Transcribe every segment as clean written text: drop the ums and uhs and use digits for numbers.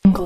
अस्सलाम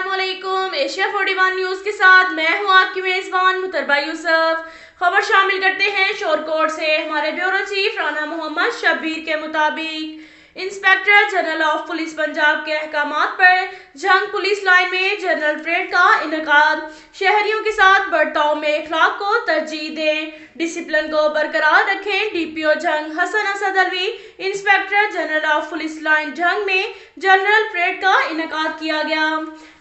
वालेकुम। Asia 41 news के साथ मैं हूं आपकी मेज़बान मुतरबा यूसुफ। खबर शामिल करते हैं शोरकोट से। हमारे ब्यूरो चीफ राना मोहम्मद शब्बीर के मुताबिक inspector general of police Punjab के अहकामात पर जंग पुलिस लाइन में जनरल परेड का इनेकाद। शहरियों के साथ बर्ताव में इखलाक को तरजीह दें, डिसिप्लिन को बरकरार रखें। DPO Jhang Hasan Asad Alvi inspector general of police line Jhang में जनरल परेड का इनेकाद किया गया।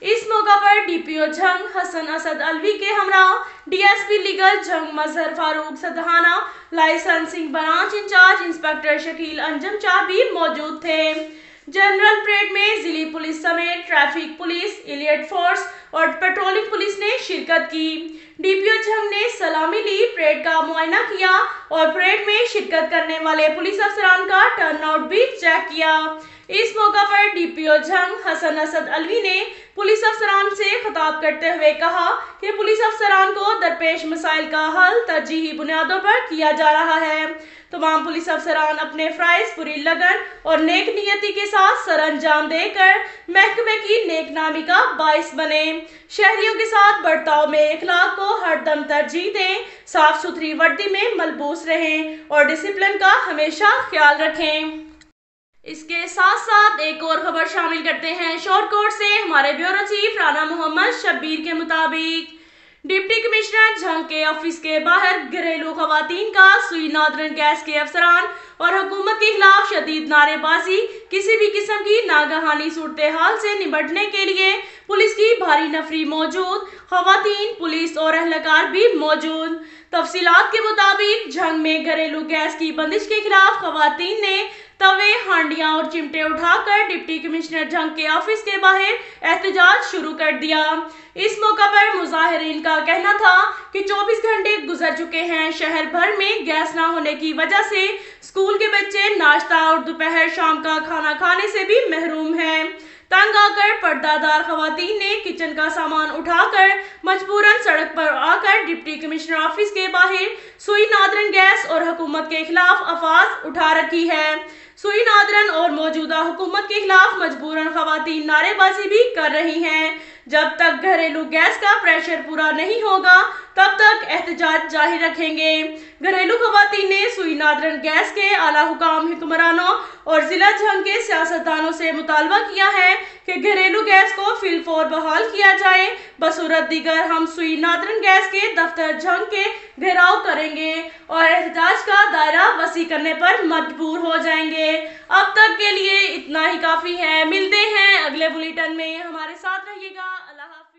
इस मौका पर डीपीओ जंग हसन असद अलवी के हमरा डीएसपी लीगल जंग मजहर फारूक सदहाना, licensing branch incharge inspector Shakeel Anjum Shah भी मौजूद थे। जनरल परेड में जिली पुलिस समेत ट्रैफिक पुलिस, एलियट फोर्स और पेट्रोलिंग पुलिस ने शिरकत की। डीपीओ जंग ने सलामी ली, परेड का मुआयना किया और परेड में शिरकत करने वाले पुलिस अफसरान का टर्नआउट भी चेक किया। इस मौका पर डीपीओ जंग हसन असद अलवी ने पुलिस अफसरान से खिताब करते हुए कहा कि पुलिस अफसरान को दरपेश मसाइल का हल तरजीही बुनियादों पर किया जा रहा है। तमाम पुलिस अफसरान अपने फराइज पूरी लगन और नेक नियति के साथ सर अंजाम देकर महकमे की नेकनामी का बाइस बने। शहरियों के साथ बर्ताव में इखलाक को हरदम तरजीह दें, साफ सुथरी वर्दी में मलबूस रहें और डिसिप्लिन का हमेशा ख्याल रखें। इसके साथ साथ एक और खबर शामिल करते हैं शोरकोट से। हमारे ब्यूरो चीफ राना मोहम्मद शब्बीर के मुताबिक डिप्टी कमिश्नर जंग के ऑफिस के बाहर घरेलू खवातीन का सुई नादरन गैस के अफसरान और हुकूमत के खिलाफ शदीद नारेबाजी, किसी भी किस्म की नागहानी सूरत हाल से निपटने के लिए पुलिस की भारी नफरी मौजूद, खवातीन पुलिस और अहलकार भी मौजूद। तफसीलात के मुताबिक जंग में घरेलू गैस की बंदिश के खिलाफ खवातीन ने तवे, हांडियां और चिमटे उठाकर डिप्टी कमिश्नर जंग के ऑफिस के बाहर एहतजाज शुरू कर दिया। इस मौका पर मुजाहिरीन का कहना था कि 24 घंटे गुजर चुके हैं, शहर भर में गैस ना होने की वजह से स्कूल के बच्चे नाश्ता और दोपहर शाम का खाना खाने से भी महरूम हैं। तंग आकर पर्दादार खवातीन ने किचन का सामान उठाकर मजबूरन सड़क पर आकर डिप्टी कमिश्नर ऑफिस के बाहर सुई नादरन गैस और हुकूमत के खिलाफ आवाज उठा रखी है। सुई नादरन और मौजूदा हुकूमत के खिलाफ मजबूरन खवातीन नारेबाजी भी कर रही हैं। जब तक घरेलू गैस का प्रेशर पूरा नहीं होगा तब तक एहतजाज जारी रखेंगे। घरेलू खवातीन ने सुई नादरन गैस के आला हुकाम, हुक्मरानों और जिला जंग के सियासतदानों से मुतालबा किया है कि घरेलू गैस को फिलफौर बहाल किया जाए, बसूरत दीगर हम सुई नादरन गैस के दफ्तर जंग के घेराव करेंगे और एहतजाज का दायरा वसी करने पर मजबूर हो जाएंगे। अब तक के लिए इतना ही काफी है। मिलते हैं अगले बुलेटिन में, हमारे साथ रहिएगा। अल्लाह हाफ़िज़।